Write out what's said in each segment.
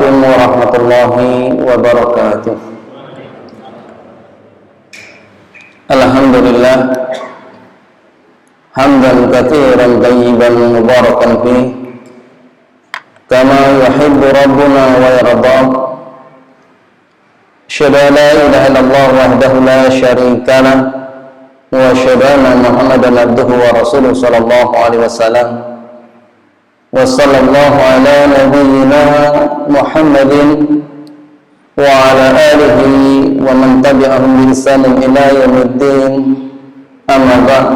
Assalamualaikum warahmatullahi wabarakatuh. Alhamdulillah hamdan katsiran tayyiban mubarakan fihi kama yuhibbu rabbuna wa yarda. Asyhadu an la ilaha illallah wahdahu la syarika lah wa asyhadu anna Muhammadan abduhu wa rasuluhu sallallahu alaihi wasallam. Wa sallallahu ala nabiyyina Muhammadin wa ala alihi wa man tabi'ahum bi ihsanin ila yaumiddin. Amma ba'd.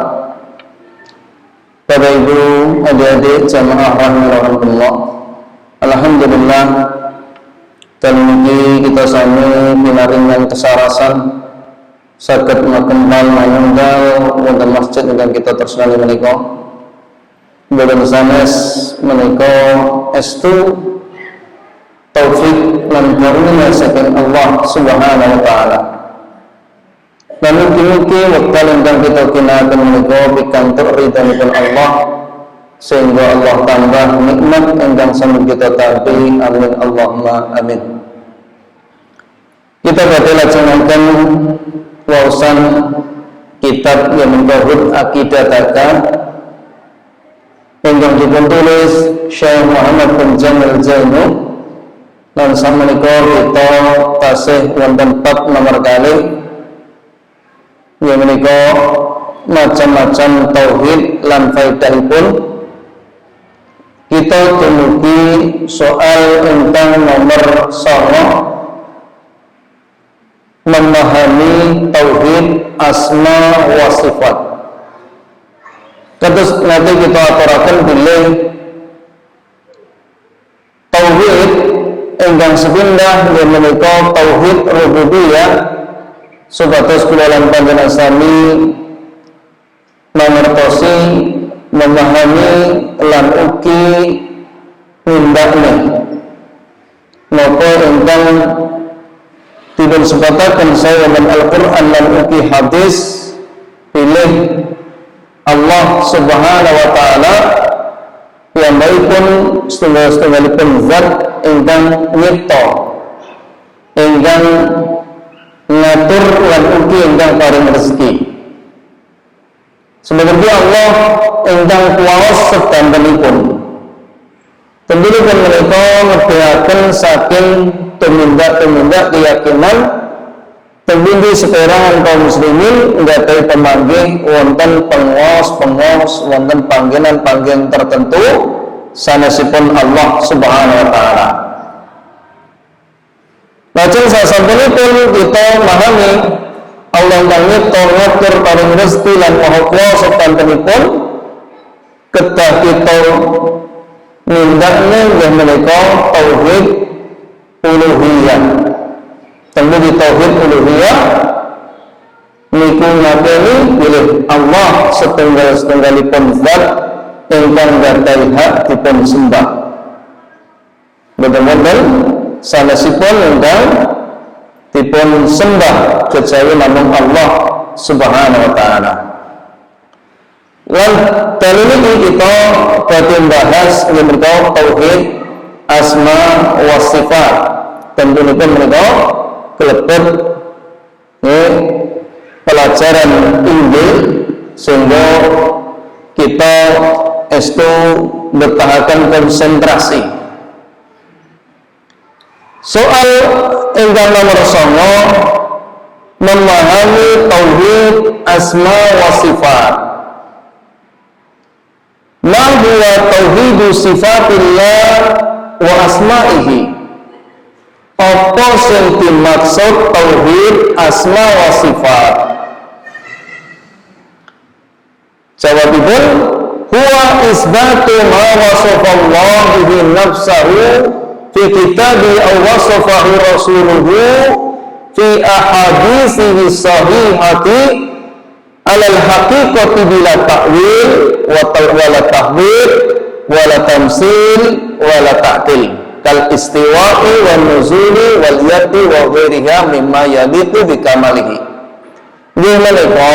Bapak Ibu, adik-adik jamaah rahimakumullah. Alhamdulillah kali ini kita sami pinaringan kesarasan saged makembal manunggal wonten masjid ingkang kita tresnani menika. Boten sanes menika estu taufik lan karunia saking Allah Subhanahu wa taala. Lan mugi-mugi wekdal ingkang kita ginakaken menika pikantuk ridhanipun Allah sehingga Allah tambah nikmat ingkang sampun kita tampi. Amin Allahumma amin. Kita badhe lajengaken waosan kitab yang menggabut akidah data ingkang ditulis Syekh Muhammad bin Jamil Zainu. Dan samenika kita tasih wonten bab nomor kali yang menika macam-macam tauhid lan faedahipun. Kita dumugi soal ingkang nomor 9, memahami tauhid asma wa sifat. Terus nanti kita aturaken bilih tauhid ingkang sepindah yang menika tauhid rububiyah supados kula lan panjenengan sami mangertosi, memahami lan ugi nindakne napa ingkang dipun sebataken saha Al-Qur'an lan ugi hadis pilih Allah Subhanahu wa taala yang baikpun setunggalipun zat ingkang nyipta, ingkang ngatur lan ugi ingkang paring rezeki. Sebenarnya Allah ingkang kuwas sedantenipun. Tentunipun menika ngedeaken saking tumindak-tumindak keyakinan tembung seperangan kaum muslimin nggadhahi pamanggih wonten pengos-pengos wonten panggenan-panggen tertentu sanesipun Allah Subhanahu wa taala. Lajeng sasampunipun kita memahami Allah ingkang nyipta ngatur paring rezeki lan maha kuwasa sadantenipun kedah kita nindakne inggih menika tauhid uluhiyah. Tentu di tauhid uluhiyah niku ngakeni bilih Allah setunggal-setunggalipun zat ingkang gadhahi hak dipun sembah. Betul-betul sanesipun ingkang dipun sembah kejawi namung Allah Subhanahu wa taala. Lan dalil ini kita badhe bahas menika tauhid asma wa sifat. Tentunipun menika kelebet pelajaran inggil sehingga kita estu bertahakan konsentrasi. Soal ingkang nomor 9, memahami tauhid asma wa sifat. Ma huwa tauhidu sifatillah wa asma'ihi? Apa sing dimaksud tauhid asma wa sifat? Jawabipun huwa isbatu ma wasafallahu bihi nafsahu fi kitabi aw wasafahu rasuluhu fi ahadithihi sahihati alal haqiqati bila ta'wil wa tahwil wa tamsil wa ta'til kal istiwa'i wal nuzuli wal yati wa ghairiha mimma yaliqu bi kamalihi. Nggih menika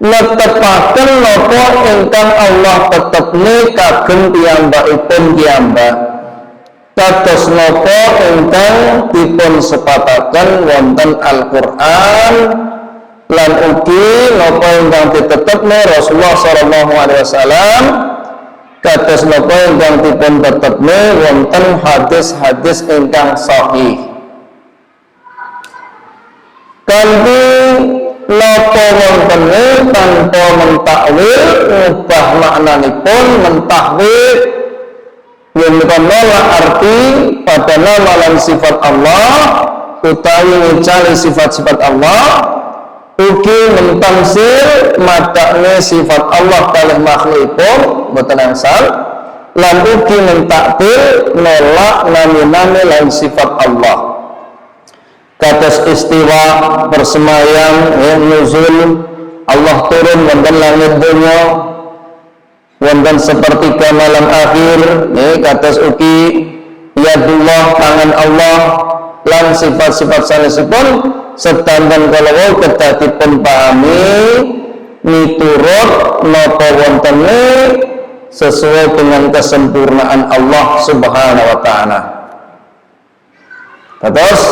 netepaken napa ingkang Allah tetepne kagem piyambakipun piyambak kados napa ingkang dipun sepataken wonten Al-Qur'an lan ugi napa ingkang ditetepne Rasulullah sallallahu alaihi wasallam kados napa ingkang dipun tetepne wonten hadis-hadis ingkang sahih. Kanthi napa wontene tanpa mentakwil ngubah maknanipun mentakwil yang menolak arti pada nama dan sifat Allah utawi ngecali sifat-sifat Allah ugi mentamsil madakne sifat Allah kalih makhlukipun boten angsal lan ugi mentakbil nolak nami-nami lan sifat Allah kados istiwa bersemayam nuzul Allah turun wonten langit dunya wonten sepertiga malam akhir kados ugi yadullah tangan Allah lan sifat-sifat sanesipun sedanten kalawau kedah dipun pahami miturut napa wontene sesuai dengan kesempurnaan Allah Subhanahu wa taala. Terus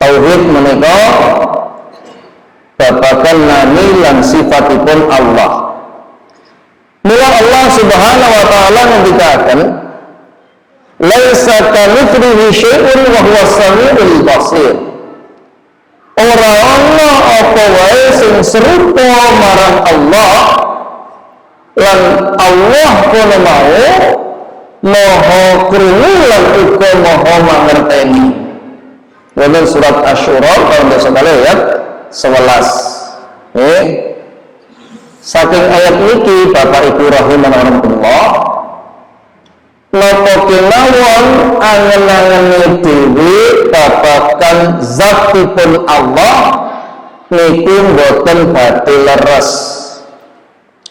tauhid menika babagan nami lan sifatipun Allah. Mula Allah Subhanahu wa taala ngendikaken laisa kamitslihi syai'un wa huwas samiul basir. Ora ana apa wae sing serupa marang Allah lan Allah kono mau maha krungu lan uga maha mangerteni. Wonten surat Asy-Syura ayat 11. Saking ayat niki Bapak Ibu rahimanallah napa kemawon angen-angene dhewe babagan zatipun Allah niku boten badhe leres.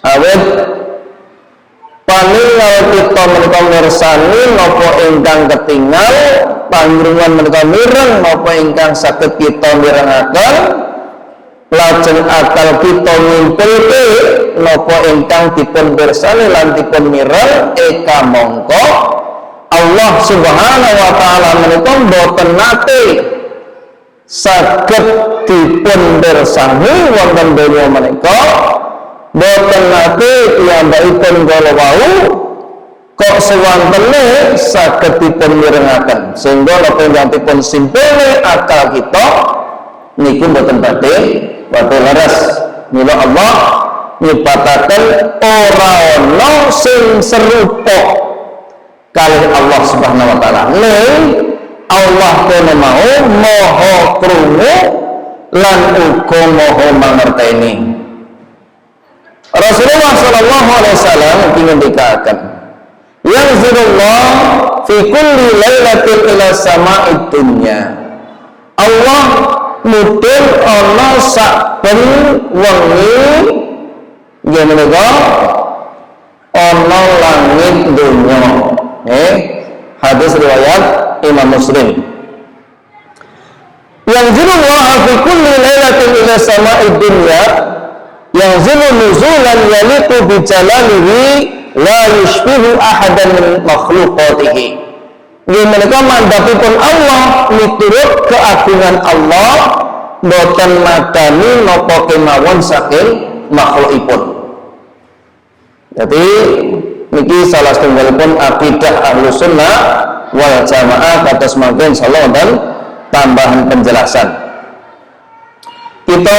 Awit paningal kita menika mirsani napa ingkang ketingal panjenengan menika mireng napa ingkang saged kita mirengaken lajeng akal kita ngimpulke napa ingkang dipun pirsani lan dipun mireng eka mongko Allah Subhanahu wa taala menika boten nate saged dipun pirsani wonten donya menika boten nate piyambakipun kala wau kok sewantene saged dipun mirengaken sehingga napa ingkang dipun simpulne akal kita niku boten badhe leres. Mila Allah nyebataken ora ana sing serupa kalih Allah Subhanahu wa taala. Allah kono mau maha krungu lan uga maha mangerteni. Rasulullah sallallahu alaihi wasallam ngendikaken yanzilullah fi kulli lailatin ila sama'id dunya. Allah mudhun ana saben wengi yen menika ana langit donya. Hadis riwayat Imam Muslim. Yanzilullah fi kulli lailatin ila sama'id dunya yanzilu nuzulan yaliqu bi jalalihi la yushbihu ahadan min makhluqatihi. Ini menika mandhapipun Allah miturut keagungan Allah boten madani napa kemawon saking makhlukipun. Jadi niki salah setunggalipun akidah Ahlus Sunnah wal Jamaah kados mangke insyaallah dan tambahan penjelasan. Kita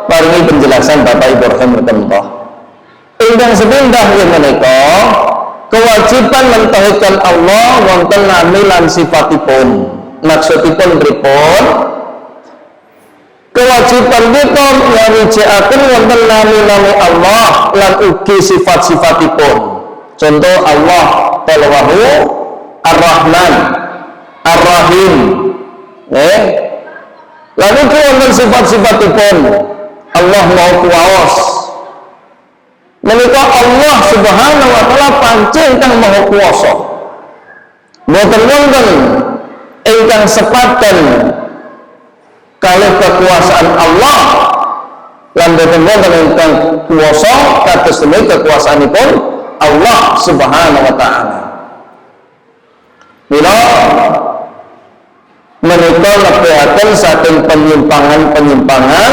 paringi penjelasan Bapak Ibu rahimakumullah. Ingkang sepindah yen menika kewajiban mentauhidkan Allah wonten nami lan sifatipun. Maksudipun pripun? Kewajiban kita nyarijaken wonten nami-nami Allah lan ugi sifat-sifatipun. Contoh Allah Ta'ala Ar-Rahman, Ar-Rahim. Lalu wonten sifat-sifatipun. Allah Maha Kuwaos. Menika Allah Subhanahu wa taala pancen ingkang maha kuwasa. Boten wonten ingkang sepadan kalih kekuasaan Allah lan boten wonten ingkang kuwasa kados dene kekuasaanipun Allah Subhanahu wa taala. Mila menika nepihaken saking penyimpangan-penyimpangan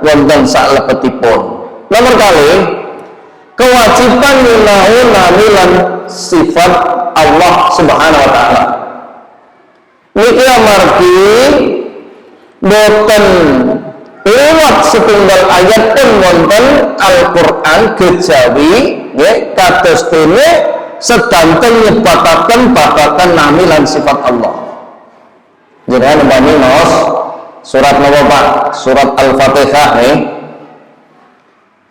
wonten salebetipun. Nomor kali kewajiban nyinahu nami lan sifat Allah Subhanahu wa taala. Niki amargi boten lewat setunggal ayat pun wonten Al-Qur'an kejawi nggih kados dene sedanten nyebataken babagan nami lan sifat Allah. Jenengan umpami maos surat napa Pak? Surat Al-Fatihah nggih.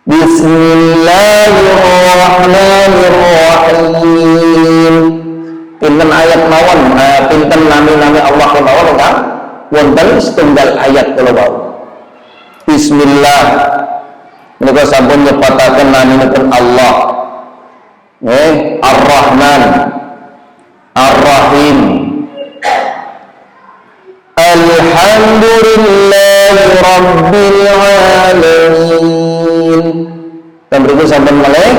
Bismillahirrahmanirrahim. Pinten ayat mawon, pinten nami-nami Allah mawon kan? Wonten setunggal ayat kula wau. Bismillah. Menika sampun nyebataken naminipun Allah. Ar-Rahman, Ar-Rahim. Alhamdulillahi Rabbil Alamin. Dan berikut sampun malih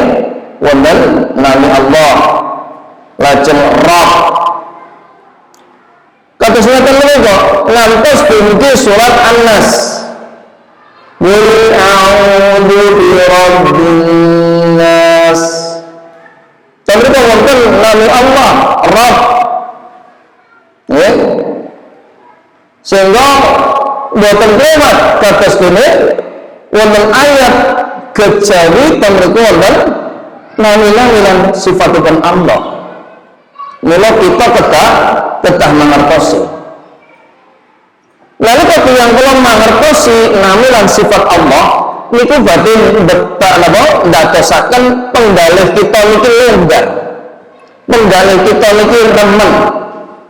wonten nami Allah. Lajeng Rabb. Kados ngeten menika ngantos dumugi surat An-Nas. Qul a'udzu birabbin nas. Dan berikut wonten nami Allah Rabb. Nggih. Sehingga boten lewat kados dene wonten ayat kejawi temriku wonten nami-nami lan sifatipun Allah. Mula kita kedah mangertosi. Lalu yang kula mangertosi nami lan sifat Allah niku badhe mbekta napa ndadosaken penggalih kita niki longgar. Penggalih kita niki remen,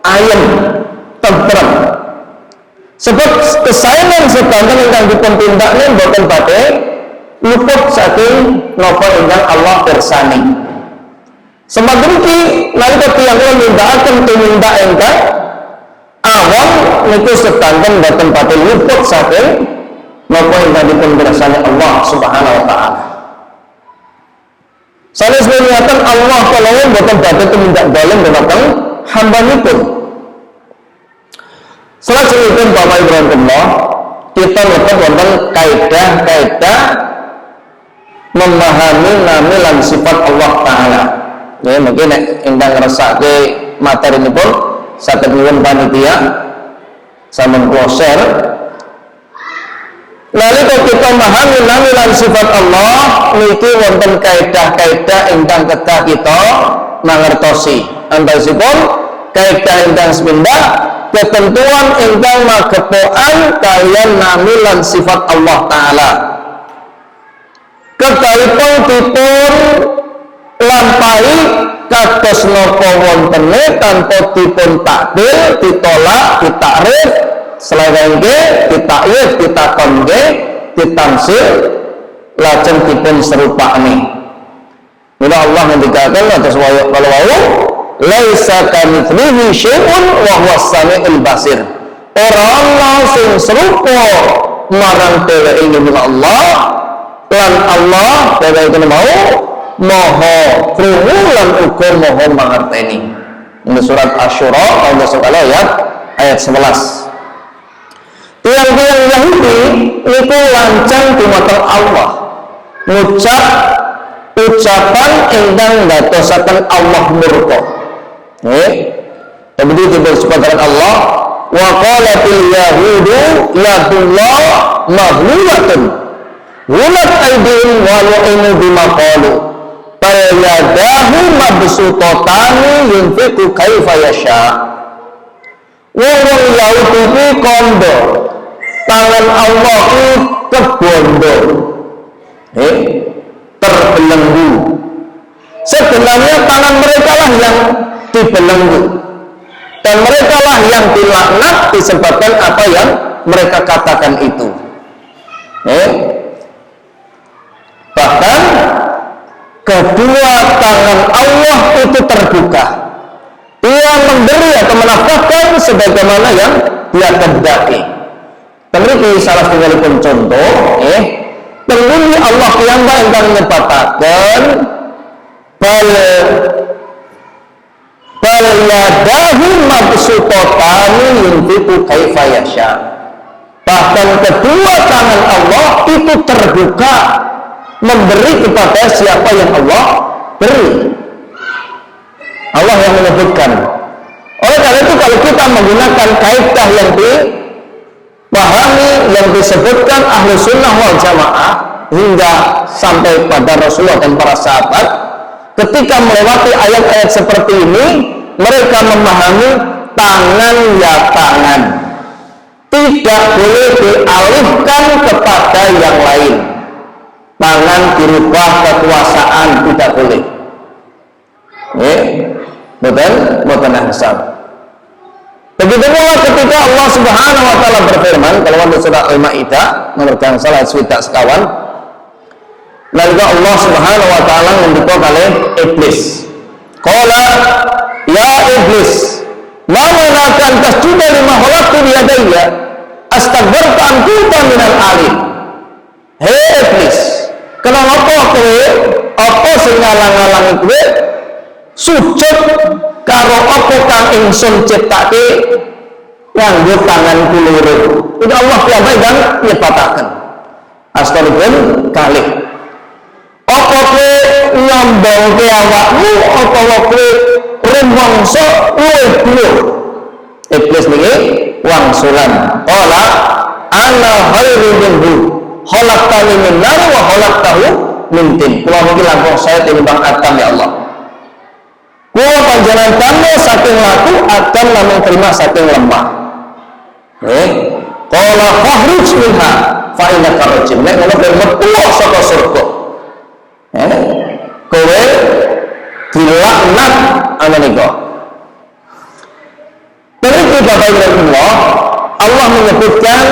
ayem, tentrem. Sebab kesayangan sedanten ingkang dipun tindakne boten badhe luput saking napa ingkang Allah pirsani. Semadyan iki nalika tiyang kula nindakaken tumindak ingkang awam niku sedanten boten badhe luput saking napa ingkang dipun pirsani Allah Subhanahu wa taala. Sanes menyatakan Allah kalawon boten badhe tumindak dalem dhateng hambanipun. Salajengipun Bapak Ibu Allah, kita melihat wonten kaidah-kaidah memahami nami lan sifat Allah taala. Ya, mungkin ingkang ngrasake materi nipun saged nyuwun panitia sampun kula share. Nalika kita memahami nami lan sifat Allah niki wonten kaidah-kaidah ingkang kedah kita mangertosi. Antawisipun kaidah ingkang semindah ketentuan ingkang magepokan kalian nami lan sifat Allah taala. Kedahipun dipun lampahi kados napa wontene tanpa dipun takdil, ditolak, ditakrif, selewengke, ditakyif, ditakonke, ditamsil, lajeng dipun serupakne. Mula Allah ngendikaken atas wayah kalau wayah laisa kamitslihi syai'un wa huwas samiul basir. Ora ana sing serupa marang dheweke ingin Allah lan Allah dheweke mau maha krungu lan uga maha mangerteni. Ini surat Asy-Syura ayat 11. Tiang-tiang Yahudi niku lancang dumateng Allah ngucap ucapan ingkang ndadosaken Allah murka. Tapi disebutkan Allah wa qalatil yahudu yadullah maghlulatun ghulat aydihim wa lu'inu bima qalu bal yadahu mabsutatani yunfiqu kaifa yasha. Wong Yahudi iki kondo tangan Allah iki kebondo terbelenggu. Sebenarnya tangan mereka lah yang dibelenggu dan mereka lah yang dilaknat disebabkan apa yang mereka katakan itu. Bahkan kedua tangan Allah itu terbuka, dia memberi atau menafkahkan sebagaimana yang dia kehendaki. Memiliki salah satu contoh, penghuni Allah yang menyebatakan bal yadahu yabsutani yunfiqu kaifa yasha. Bahkan kedua tangan Allah itu terbuka memberi kepada siapa yang Allah beri. Allah yang menyebutkan. Oleh karena itu kalau kita menggunakan kaidah yang dipahami, yang disebutkan ahlu sunnah wal jamaah hingga sampai pada Rasulullah dan para sahabat, ketika melewati ayat-ayat seperti ini, mereka memahami tangan ya tangan, tidak boleh dialihkan kepada yang lain. Tangan dirubah kekuasaan, tidak boleh. Betul ahsan. Begitu pula ketika Allah Subhanahu wa taala berfirman dalam surah Al-Maidah nomor gang salah swidak sekawan, lalu Allah Subhanahu wa taala membuka kali iblis. Qala ya iblis, ma manaka an tasjuda lima khalaqtu bi yadayya astakbarta an kunta minal alim. Hei iblis, kenapa kowe apa sing ngalang-alangi kowe sujud karo apa kang ingsun ciptake nganggo tanganku loro. Itu Allah piyambak kan nyebataken. Astagfirun kalih. Apa kowe nyombongke awakmu utawa kowe rumangsa luwih dhuwur? Iblis niki wangsulan. Qala ana khairu minhu khalaqtani min nar wa khalaqtahu min tin. Kula niki langkung saya tinimbang Adam ya Allah. Kula panjenengan damel saking laku, Adam namung terima saking lemah. Qala fakhruj minha fa innaka rajim. Nek ngono ben metu saka surga. Kowe dilaknat ana nika. Berikut Bapak Ibu Allah menyebutkan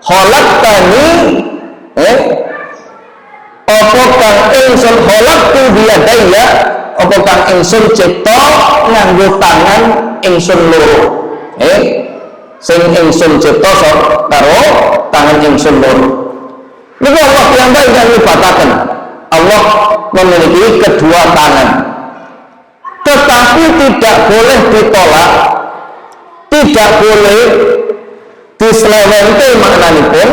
khalaqtani apa kang ingsun khalaqtu biyadaya, apa kang ingsun cipta nganggo tangan ingsun loro. Sing ingsun cipta karo tangan ingsun loro. Niku Allah piyambak ingkang nyebataken. Allah memiliki kedua tangan. Tetapi tidak boleh ditolak, tidak boleh diselewengke maknanipun,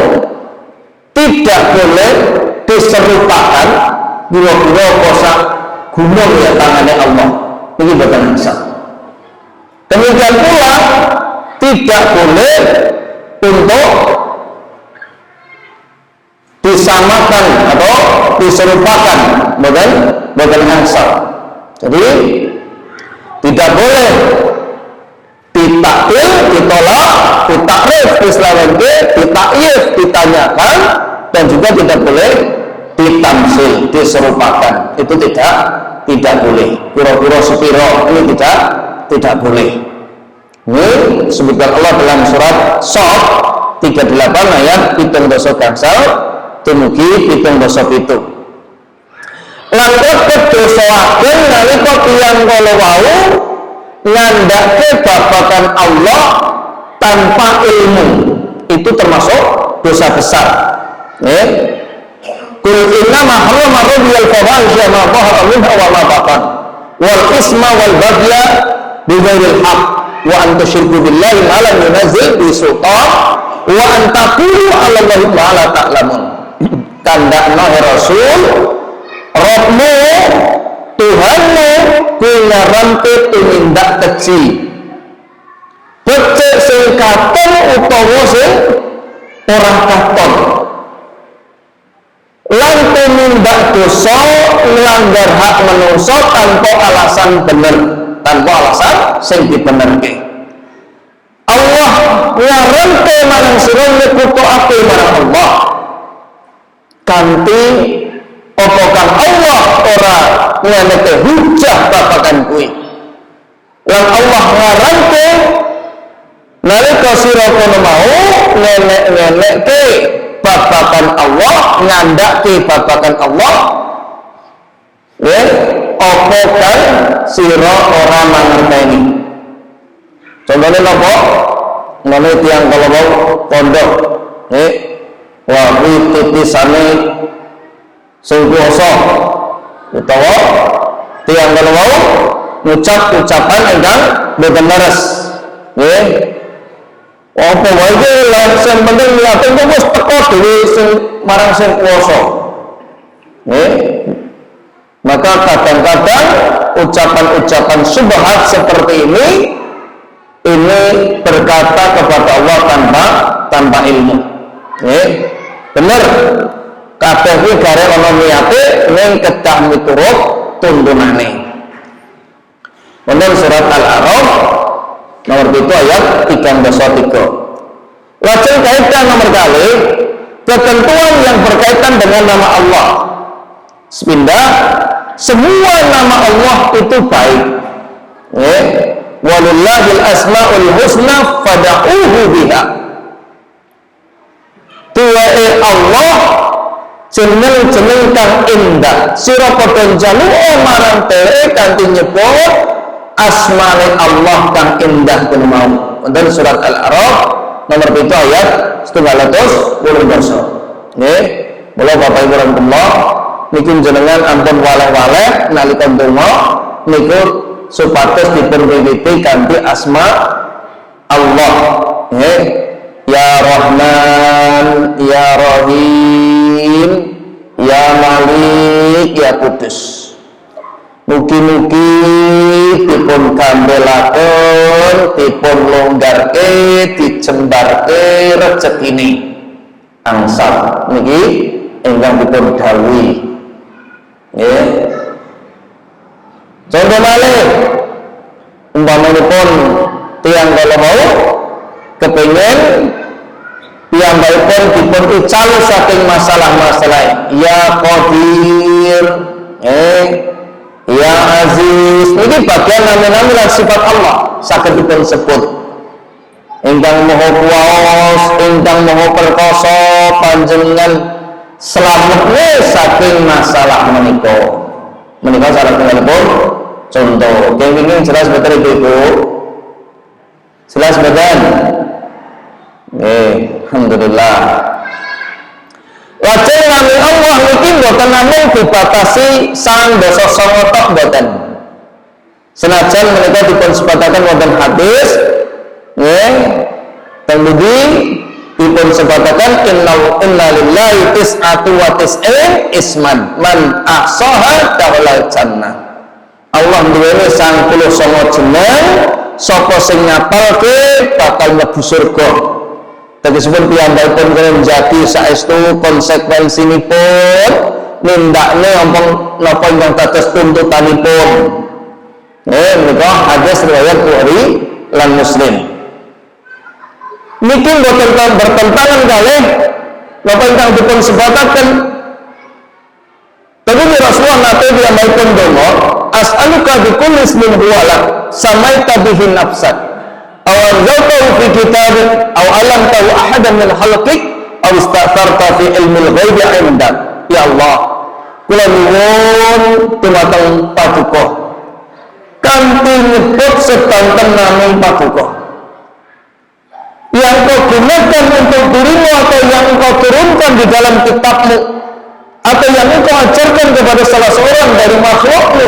tidak boleh diserupakan bila-bila kosak gunung ya tangannya Allah. Ini bukan bisa. Demikian pula tidak boleh untuk disamakan atau diserupakan, bukan ansar. Jadi tidak boleh ditakwil, ditolak, ditakrif, diselewengke, ditakyif, ditanyakan, dan juga tidak boleh ditamsil, diserupakan. Itu tidak boleh. Pura-pura sepiro ini tidak boleh. Ini sebutkan Allah dalam surat Shad 38 ayat 7 gangsal dumugi 7. Langkah kedosoaken nalika tiyang kala wau ngandhake babagan Allah tanpa ilmu, itu termasuk dosa besar. Qul inna ma harrama rabbiyal fawahisha ma dhahara minha wa ma batan wal isma wal baghya bighairil haqq wa an tusyriku billahi ma lam yunzil bi sultan wa an taqulu 'ala Allahi ma la ta'lamun. Kandakna Rasul Rabbmu Tuhanmu kuwi rampe tumindak kecil. Becik sing katon utawa sing ora katon. Lan tumindak dosa nglanggar hak manungsa tanpa alasan bener, tanpa alasan sing dibenerke. Allah ngarente marang sira nyekutake marang Allah. Kanthi apa kang Allah ora ngeneke hujah babagan kuwi. Lan Allah ngarante nalika sira kono mau ngenek-ngenekke babagan Allah, ngandhake babagan Allah, apa kang sira ora mangerteni. Contohnya napa? Ngene tiyang kala wau pondok, wah kuwi titisane sing kuwasa utawa tiyang kala wau ngucap ucapan ingkang boten leres. Nggih. Apa wae iki lan sing penting niate kok wis teko dhewe sing marang sing kuwasa. Nggih. Maka kadang-kadang ucapan-ucapan syubhat seperti ini berkata kepada Allah tanpa ilmu. Nggih. Bener. Kabeh iki gare ana niate ning kedah miturut tuntunane. Wonten surat Al-A'raf nomor 7 ayat 33. Lajeng kaitan nomor kali ketentuan yang berkaitan dengan nama Allah. Sepindah semua nama Allah itu baik. Walillahil asmaul husna fad'uhu biha. Tuwae Allah jeneng-jeneng kang indah sira padha njaluka marang dhewe kanthi nyebut asmane Allah kang indah kuwi mau. Wonten surat Al-A'raf nomor 7 ayat 120. Nggih, mula Bapak Ibu rahmatullah niku jenengan ampun waleh-waleh nalika donga niku supados dipun wiwiti kanthi asma Allah. Nggih, ya Rahman, ya Rahim, ya Malik, ya Kudus. Mugi-mugi dipun kambelaken, dipun longgarke, dijembarke rezekine. Angsal niki ingkang dipun dawuhi. Nggih. Contoh malih umpamanipun tiyang kala mau kepengin piyambakipun dipun ical saking masalah-masalah ya Qadir, ya Aziz. Ini bagian nama-nama dan sifat Allah saged dipun sebut. Ingkang maha kuwas, ingkang maha perkasa, panjenengan slametne saking masalah menika. Menika salah tunggalipun contoh. Kenging jelas betul Ibu. Jelas betul. Alhamdulillah. Lajeng nami Allah niki mboten namung dibatasi sang dosa sanga tok mboten. Senajan menika dipun sebataken wonten hadis, nggih, teng mriki dipun sebataken inna lillahi tis'atu wa tis'in isman man ahsaha dakhala jannah. Allah duweni 99 jeneng, sapa sing ngapalke bakal mlebu surga. Tegesipun piyambakipun menjadi saestu konsekuensinipun nindakne ampun napa ingkang dados tuntutanipun. Menika hadis riwayat Bukhari lan Muslim. Niki boten bertentangan kalih napa ingkang dipun sebataken. Tapi Rasulullah nate piyambakipun donga, as'aluka bi kulli ismin huwa lak samaita bihi nafsak. Aw anzaltahu fi kitabik aw alamtahu ahadan min khalqik aw istatharta fi ilmil ghaibi 'indak. Ya Allah, kula nyuwun dumateng Paduka kanthi nyebut sedanten namung Paduka yang kau gunakan untuk dirimu atau yang kau turunkan di dalam kitabmu atau yang engkau ajarkan kepada salah seorang dari makhlukmu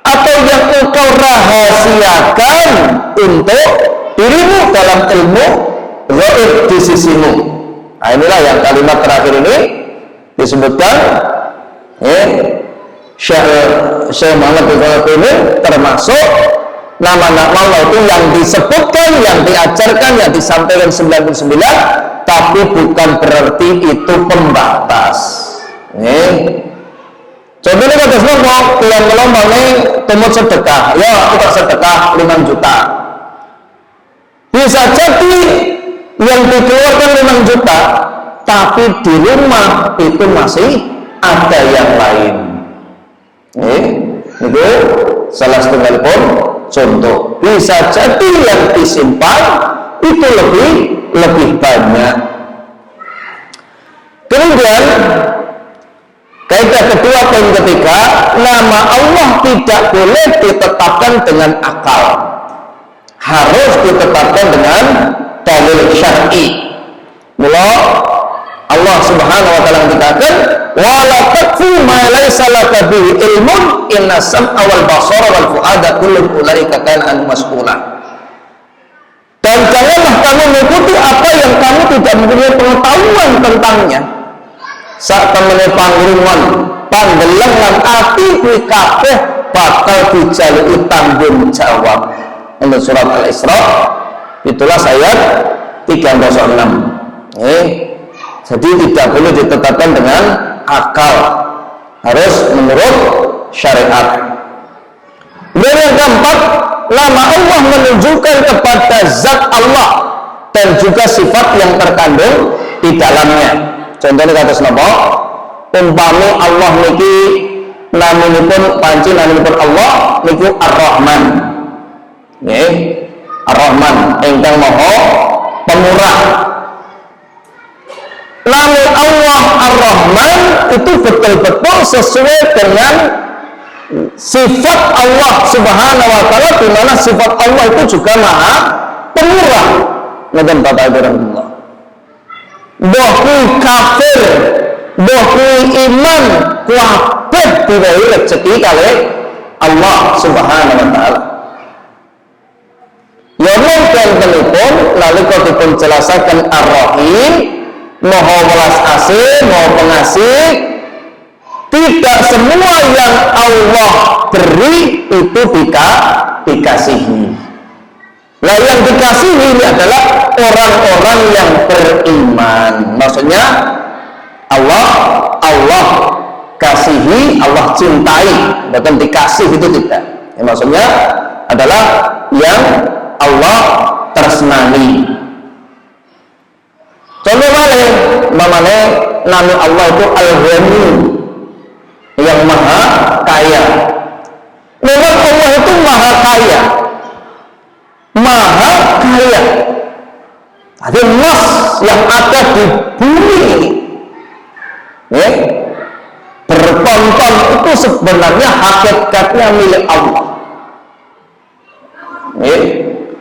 atau yang engkau rahasiakan untuk dirimu dalam ilmu ghaib di sisimu. Nah, inilah yang kalimat terakhir ini disebutkan Syekh Muhammad ini termasuk nama-nama Allah itu yang disebutkan, yang diajarkan, yang disampaikan 99, tapi bukan berarti itu pembatas. Contohnya kata semua yang ngelompoknya tumut sedekah, ya kita sedekah 5 juta. Bisa jadi yang dikeluarkan 5 juta, tapi di rumah itu masih ada yang lain. Itu salah satu pun contoh. Bisa jadi yang disimpan itu lebih banyak. Kemudian kaidah kedua, poin ketiga, nama Allah tidak boleh ditetapkan dengan akal, harus ditetapkan dengan dalil syar'i. Mula Allah Subhanahu wa taala mengatakan, "Wala taqfu ma laysa laka bihi ilmun, inna sam'a wal basara wal fu'ada kullu ulaika kana an mas'ula." mengikuti apa yang kamu tidak mempunyai pengetahuan tentangnya. Sak temene pangriman panggelang lan ati kuwi kabeh bakal dijaluki tanggung jawab. Untuk surat Al-Isra itulah ayat 306. Jadi tidak boleh ditetapkan dengan akal, harus menurut syariat. Yang keempat, nama Allah menunjukkan kepada zat Allah dan juga sifat yang terkandung di dalamnya. Contohnya kata napa? Umpami Allah niki naminipun panci naminipun Allah niku Ar-Rahman. Nggih. Ar-Rahman ingkang Maha Pemurah. Nama Allah Ar-Rahman itu betul-betul sesuai dengan sifat Allah Subhanahu wa taala, di mana sifat Allah itu juga Maha Pemurah. Ngeten Bapak Ibu rahimahullah. Mbah kuwi kafir, mbah kuwi iman, kabeh diwehi rezeki kalih Allah Subhanahu wa taala. Ya mungkin telipun nalika dipun jelasaken Ar-Rahim, Maha welas asih, Maha pengasih. Tidak semua yang Allah beri itu dikasihi. Nah, yang dikasihi ini adalah orang-orang yang beriman. Maksudnya Allah kasihi, Allah cintai, bukan dikasih itu tidak. Ya, maksudnya adalah yang Allah tersenangi. Contoh mana nama Allah itu Al-Ghani, yang maha kaya. Memang Allah itu maha kaya, maha kaya. Ada emas yang ada di bumi ini, bertonton itu sebenarnya hakikatnya milik Allah.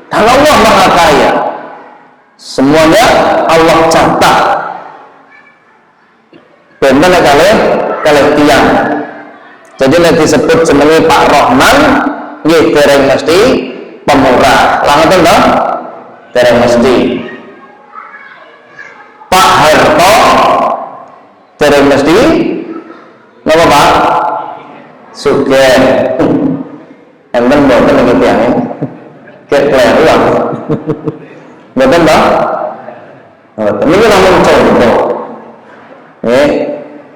Kalau Allah maha kaya, semuanya Allah catat. Benar kalian tiang. Jadi nanti disebut jenenge Pak Rahman, nggih dereng mesti pemurah. Langoten to? Dereng mesti. Pak Harto dereng mesti napa Pak? Sugih. Enten mboten niki tiange. Kleru aku. Mboten to? Ini namun contoh.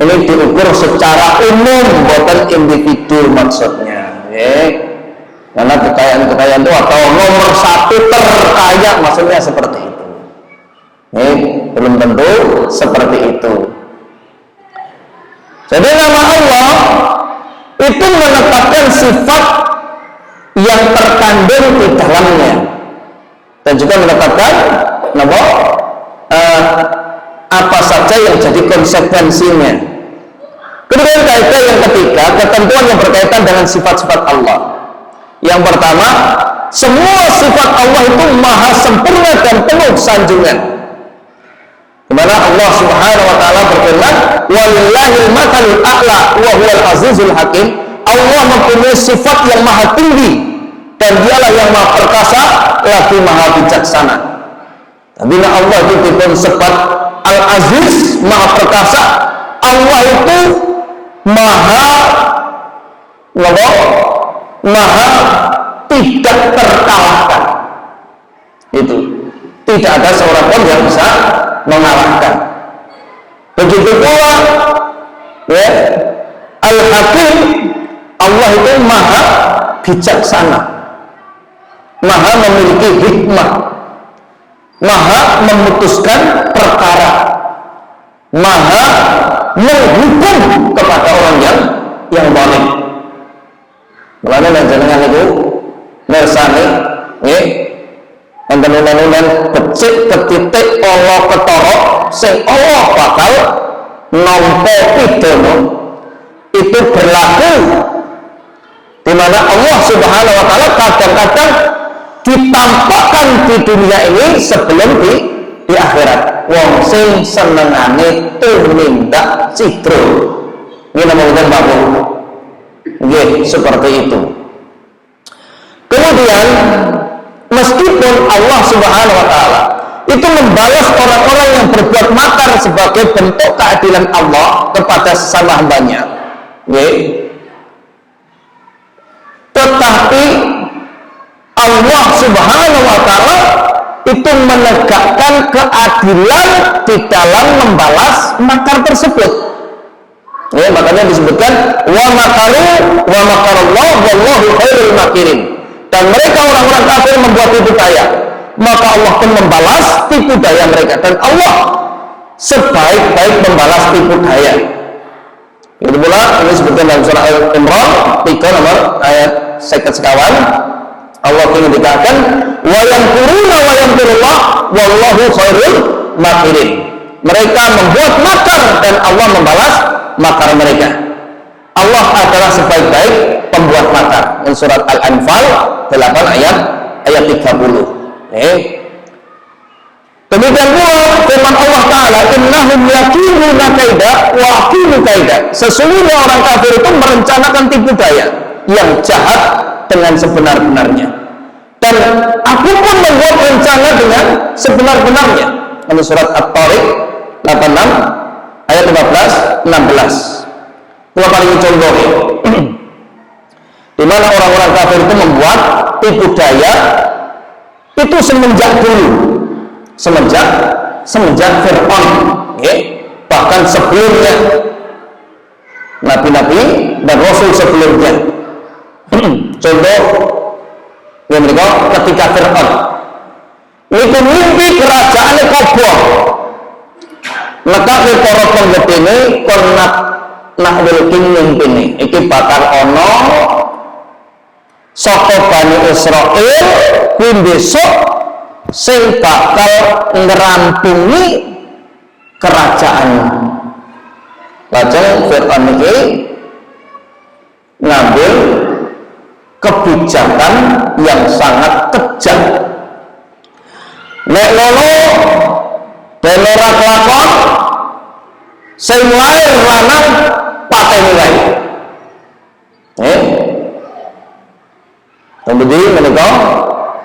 Ini diukur secara umum, bukan individu maksudnya. Karena kekayaan itu atau nomor satu terkaya maksudnya seperti itu. Belum tentu seperti itu. Jadi nama Allah itu menetapkan sifat yang terkandung di dalamnya dan juga menetapkan apa saja yang jadi konsekuensinya. Kemudian kaidah yang ketiga, ketentuan yang berkaitan dengan sifat-sifat Allah. Yang pertama, semua sifat Allah itu maha sempurna dan penuh sanjungan. Di mana Allah Subhanahu wa taala berfirman, "Walillahil matsalul a'la wa huwal azizul hakim." Allah mempunyai sifat yang maha tinggi dan dialah yang maha perkasa lagi maha bijaksana. Bila Allah itu diberi sifat Al-Aziz, maha perkasa, Allah itu maha tidak terkalahkan. Itu tidak ada seorang pun yang bisa mengalahkan. Begitu pula ya, Al-Hakim, Allah itu maha bijaksana, maha memiliki hikmah, maha memutuskan perkara, maha menghukum kepada orang yang zalim. Mulane jenengan itu mirsani nggih enten unen-unen becik ketitik ala ketara sing Allah bakal nampa pidana. Itu berlaku di mana Allah Subhanahu wa taala kadang-kadang ditampakkan di dunia ini sebelum di akhirat. Wong sing senengane tumindak citro. Ini namanya babu. Nggih, seperti itu. Kemudian meskipun Allah Subhanahu wa taala itu membalas orang-orang yang berbuat makar sebagai bentuk keadilan Allah kepada sesama hambanya. Tetapi Allah Subhanahu wa Ta'ala itu menegakkan keadilan di dalam membalas makar tersebut. Makanya disebutkan wa makaru wa makarallah wallahu khairul makirin. Dan mereka orang-orang kafir membuat tipu daya, maka Allah pun membalas tipu daya mereka, dan Allah sebaik-baik membalas tipu daya. Itu pula ini disebutkan dalam surah Al-Imran 3 nomor ayat 51. Allah ingin dikatakan wa yamkuruna wa yamkurullah wallahu khairul makirin. Mereka membuat makar dan Allah membalas makar mereka. Allah adalah sebaik-baik pembuat makar. Ini surat Al-Anfal 8 ayat 30. Demikian pula firman Allah Ta'ala, innahum yakiduna kaida wa akidu kaida. Sesungguhnya orang kafir itu merencanakan tipu daya yang jahat dengan sebenar-benarnya, dan aku pun membuat rencana dengan sebenar-benarnya. Ini surat At-Tariq 86 ayat 15-16. Itu paling contohnya di mana orang-orang kafir itu membuat tipu daya itu semenjak dulu, semenjak Fir'aun, bahkan sebelumnya nabi-nabi dan rasul sebelumnya. Contoh yang mereka ketika Fir'aun itu mimpi kerajaan Koboh, maka para penggedene kon nak wilking mimpine iki bakal ono saka Bani Israil kuwi besok sing bakal ngerampungi kerajaan. Lajeng Fir'aun iki ngambil kebijakan yang sangat kejam. Nek ngono ben ora kelakon sing lair lanang pateni wae. Kemudian menika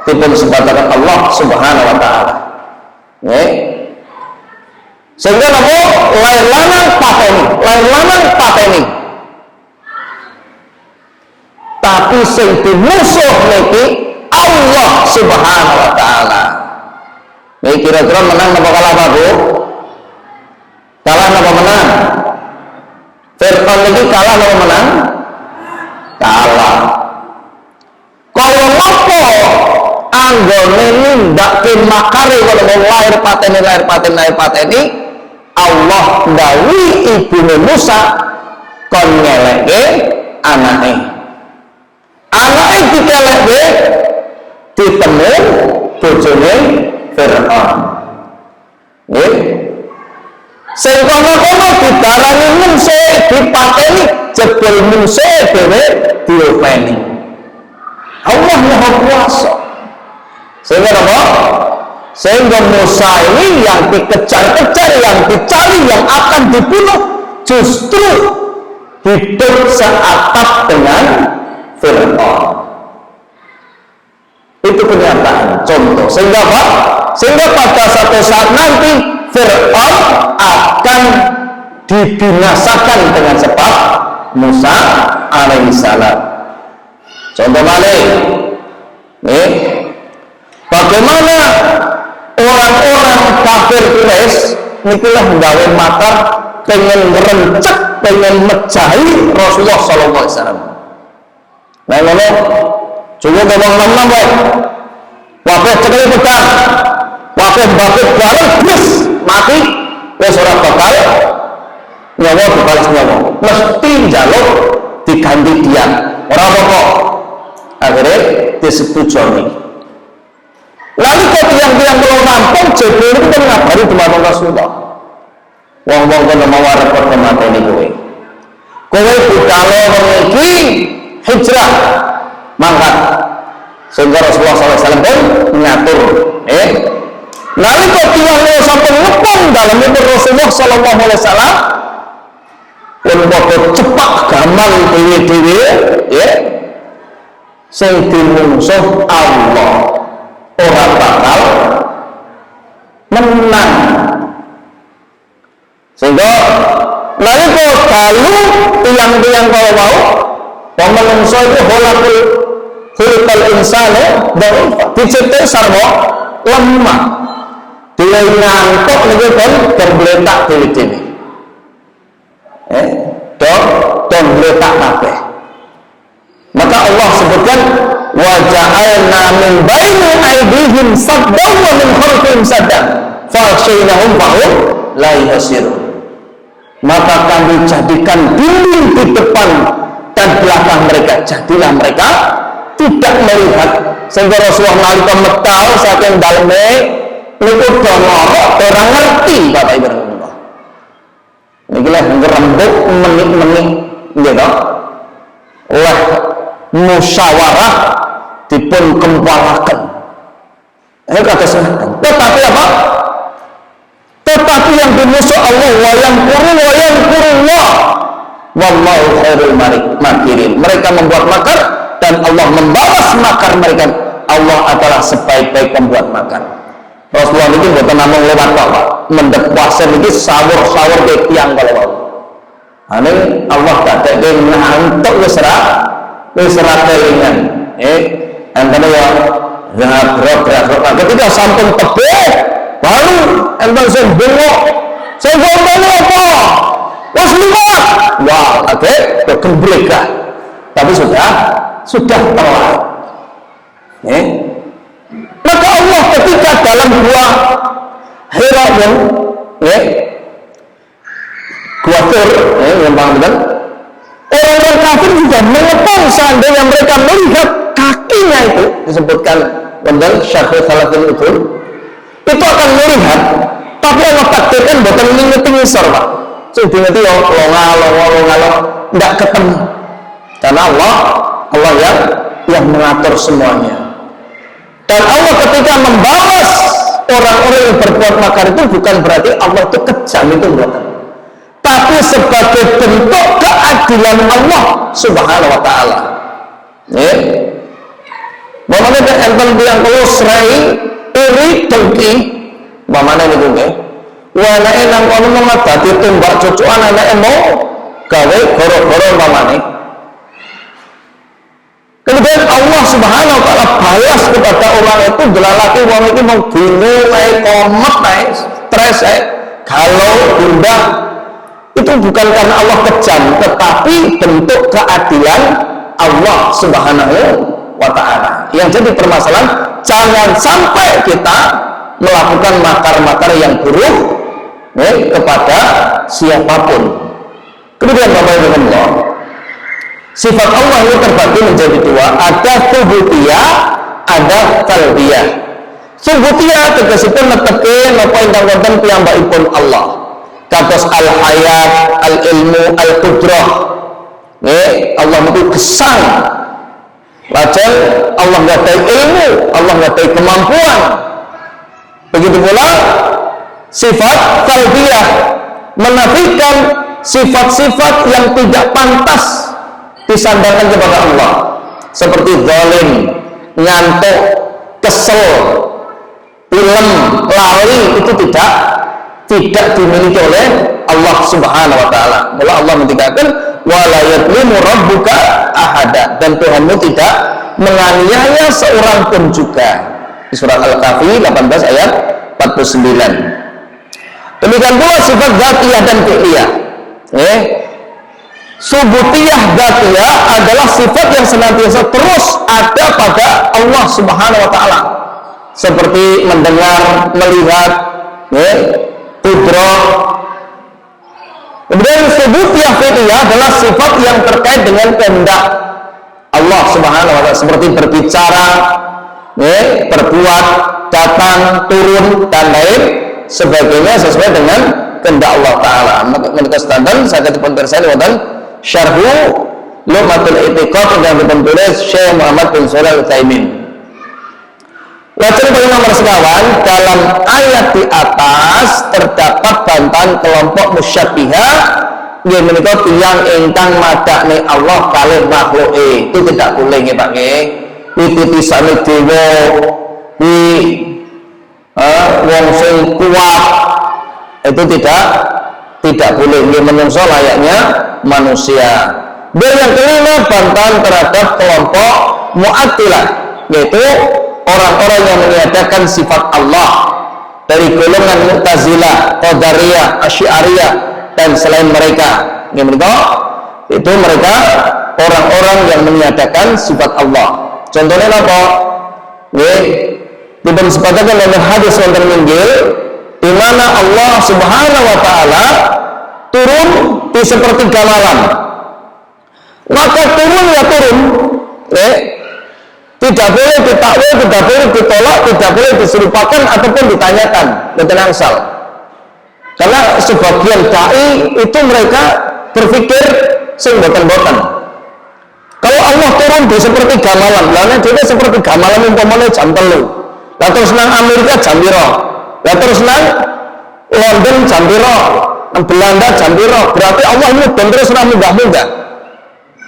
dipun sebatakan Allah Subhanahu wa Ta'ala. Sehingga napa lair lanang pateni. Tapi sing dimusuh niki Allah Subhanahu wa Ta'ala. Niki kira-kira menang napa kalah Pak Bu? Kalah napa menang? Fir'aun niki kalah napa menang? Kalah. Kalau napa anggone nindakke makare kalau lahir pateni Allah dawuhi ibune Musa kon ngelekke anake dikelekke ditemu bojone Fir'aun. Nggih. Sing kono-kono didarani mungse dipateni jebul mungse dhewe diopeni. Allah Maha Kuasa. Sehingga apa? Sehingga Musa ini yang dikejar-kejar, yang dicari, yang akan dibunuh, justru hidup seatap dengan Fir'aun. Itu kenyataan, contoh. Sehingga apa? Sehingga pada satu saat nanti Fir'aun akan dibinasakan dengan sebab Musa alaihissalam. Contoh malih, bagaimana orang-orang kafir Quraisy nikulah nggawe makar pengen merencek, pengen mejahi Rasulullah sallallahu alaihi wasallam. Nah ngono, coba ngomong nom-nom wae. Wae cekel pedang. Wae mbakut bareng bis mati wis ora bakal nyawa dibalas nyawa. Mesti njaluk diganti dia. Ora apa-apa. Akhirnya disetujui. Lalu kok tiang-tiang belum rampung jebul itu kan ngabari dumateng Rasulullah. Wong-wong kono mau repot mateni kowe. Kowe budale iki hijrah mangkat. Sehingga Rasulullah SAW pun mengatur. Lalu kok tiang sampai ngepung dalam itu Rasulullah SAW pun bakal cepat gamal dewe-dewe, sing dimungsuh Allah ora bakal yang kalau mau menungso itu hulukal insane diciptai sarwa lemah dia ngantuk ini kan terbeletak diri don beletak kabeh. Maka Allah sebutkan wa ja'alna min baini aydihim saddan wa min khalfihim saddan faghshaynahum fahum la yubsirun. Maka kami jadikan dinding di depan dan belakang mereka, jadilah mereka tidak melihat. Sehingga Rasulullah nalika metal saking daleme niku dongorok orang ngerti Bapak Ibu Allah. Niki lek ngrembug menit-menit nggih to. Oleh musyawarah dipun kempalaken. Kata semacam. Tetapi apa? Tetapi yang dimusuh Allah wayang kurullah wallahu khairul makirin. Mereka membuat makar dan Allah membalas makar mereka. Allah adalah sebaik-baik pembuat makar. Rasulullah ini bukan namung lewat apa? Mendek puasa ini sawur-sawur ke tiang kalau ini Allah tak ada ngantuk wisra kelingan antara ya gerak ketika sampun tebel baru entah saya bengok saya ngomong apa was liwat wah oke berkembrekah tapi sudah telat maka Allah ketika dalam dua Hira yang dua tur yang benar orang-orang kafir juga mengepung seandainya mereka melihat kakinya itu disebutkan dalam Syarhul Salatin itu akan melihat tapi Allah takdirkan bukan mengingat ngisor Pak sudah ngerti longa tidak ketemu karena Allah yang mengatur semuanya dan Allah ketika membalas orang-orang yang berbuat makar itu bukan berarti Allah itu kejam itu bukan tapi sebagai bentuk keadilan Allah Subhanahu wa taala. Bagaimana enten bilang kalau serai iri dengki, bagaimana niku nggih? Wa anake nang kono ngadati tumbak cucukan anake mau gawe goro-goro umpamane. Kemudian Allah Subhanahu wa taala balas kepada orang itu delalake wong iki mau bingung ae komet ae stres ae galau gundah itu bukan karena Allah kejam tetapi bentuk keadilan Allah Subhanahu wa ta'ala. Yang jadi permasalahan jangan sampai kita melakukan makar-makar yang buruk kepada siapapun. Kemudian Bapak Ibu Allah, sifat Allah itu terbagi menjadi dua, ada subutiyah, ada talbiyah. Subutiyah tegasipun neteke napa ingkang wonten piyambakipun Allah kados al-hayat, al-ilmu, al-qudrah. Allah itu gesang. Lajeng Allah ngadai ilmu, Allah ngadai kemampuan. Begitu pula sifat talbiyah menafikan sifat-sifat yang tidak pantas disandarkan kepada Allah. Seperti zalim, ngantuk, kesel, ilm, lali itu tidak dimiliki oleh Allah Subhanahu wa taala. Mula Allah mengatakan wala yadlimu rabbuka ahada dan Tuhanmu tidak menganiaya seorang pun juga. Di surat Al-Kahfi 18 ayat 49. Demikian pula sifat dzatiyah dan fi'liyah. Subutiyah dzatiyah adalah sifat yang senantiasa terus ada pada Allah Subhanahu wa taala. Seperti mendengar, melihat, qudrah. Kemudian subutiyah fi'liyah adalah sifat yang terkait dengan kehendak Allah Subhanahu wa taala seperti berbicara, berbuat, datang, turun dan lain sebagainya sesuai dengan kehendak Allah taala. Maka standar saya dipun pirsani wonten Syarhu Lumatul I'tiqad yang ditulis Syekh Muhammad bin Shalih Al-Utsaimin. Lajeng poin nomor sekawan, dalam ayat di atas terdapat bantahan kelompok musyabbihah yang menika tiyang ingkang madakne Allah kalih makhluke. Itu tidak boleh nggih Pak nggih. Titipisane dewa wong sing kuat itu tidak boleh nggih menungso layaknya manusia. Dan yang kelima, bantahan terhadap kelompok Mu'attilah, yaitu orang-orang yang meniadakan sifat Allah dari golongan Mu'tazilah, Qadariyah, Asy'ariyah dan selain mereka. Itu mereka orang-orang yang meniadakan sifat Allah. Contohnya apa? Diberi sepatutnya dalam hadis yang terminggil, di mana Allah Subhanahu wa Ta'ala turun di sepertiga malam. Maka turun ya turun, tidak boleh ditakwil, tidak boleh ditolak, tidak boleh diserupakan ataupun ditanyakan, betul angsal. Karena sebagian dai itu mereka berpikir sing boten-boten. Kalau Allah turun di sepertiga malam, lalu dia sepertiga malam umpamanya jam 3. Lah terus nang Amerika jam piro? Lah terus nang London jam piro? Nang Belanda jam piro? Berarti Allah ini terus nang munggah-munggah.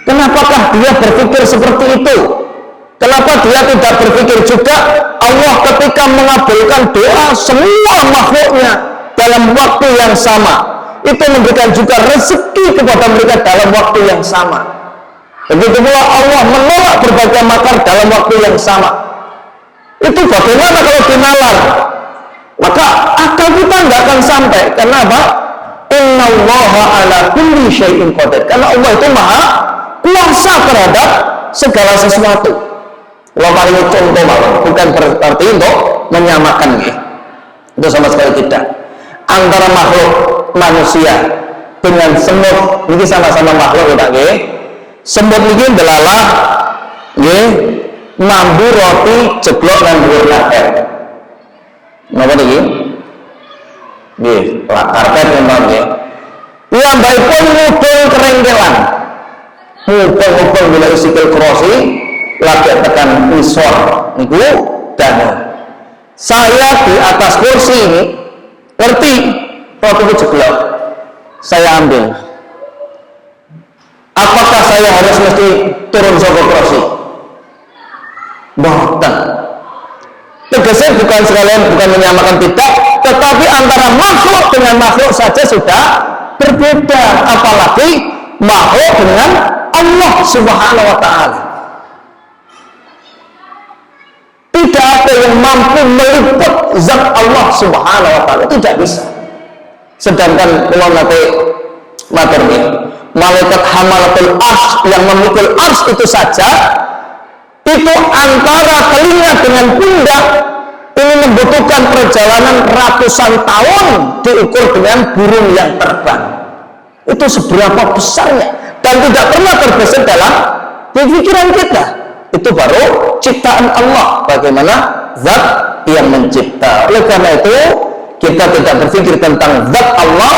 Kenapakah dia berpikir seperti itu? Kenapa dia tidak berpikir juga Allah ketika mengabulkan doa semua makhluknya dalam waktu yang sama, itu memberikan juga rezeki kepada mereka dalam waktu yang sama. Begitu pula Allah menolak berbagai makar dalam waktu yang sama. Itu bagaimana kalau dinalar? Maka akal kita nggak akan sampai. Karena apa? Innallaha ala kulli syai'in qadir. Karena Allah itu maha kuasa terhadap segala sesuatu. Kalau paling contoh malah, bukan berarti untuk menyamakan ya. Itu sama sekali tidak. Antara makhluk manusia dengan semut, ini sama-sama makhluk ya, ya. Semut ini delalah, ya, mambu roti jeblok dan dhuwur karpet. Napa niki? Nggih, karpet memang ya. Piyambakipun mudhun kerengkelan. Mubeng-mubeng bila sikil krosi lagi tekan isor niku dangu. Saya di atas kursi ini ngerti roti itu jeblok, saya ambil. Apakah saya harus mesti turun saka kursi? Boten. Tegasnya bukan sekalian, bukan menyamakan tidak, tetapi antara makhluk dengan makhluk saja sudah berbeda, apalagi makhluk dengan Allah Subhanahu wa Ta'ala. Tidak ada yang mampu meliput zat Allah Subhanahu wa Ta'ala, tidak bisa. Sedangkan kalau nanti materi malaikat hamalatul ars yang memikul ars itu saja, itu antara telinga dengan pundak ini membutuhkan perjalanan ratusan tahun diukur dengan burung yang terbang. Itu seberapa besarnya dan tidak pernah terbesit dalam pikiran kita. Itu baru ciptaan Allah, bagaimana zat yang mencipta. Oleh karena itu kita tidak berpikir tentang zat Allah,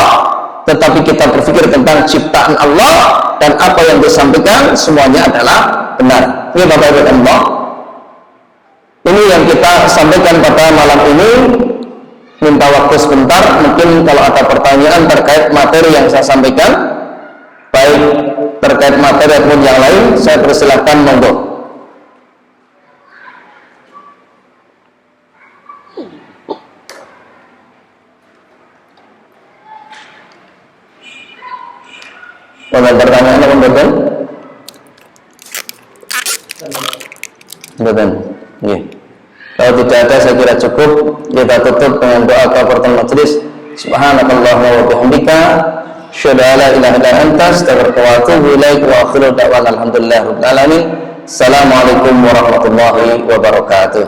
tetapi kita berpikir tentang ciptaan Allah, dan apa yang disampaikan semuanya adalah benar. Ini Bapak Ibu Allah, ini yang kita sampaikan pada malam ini. Minta waktu sebentar, mungkin kalau ada pertanyaan terkait materi yang saya sampaikan, baik terkait materi ataupun yang lain, saya persilahkan monggo. Ada pertanyaan apa betul? Betul. Nggih. Kalau tidak ada, saya kira cukup. Kita tutup dengan doa kafaratul majelis. Subhanakallahumma wa bihamdika, asyhadu an la ilaha illa anta, astaghfiruka wa atubu ilaik, wa akhiru da'wana alhamdulillahirabbil alamin. Assalamualaikum warahmatullahi wabarakatuh.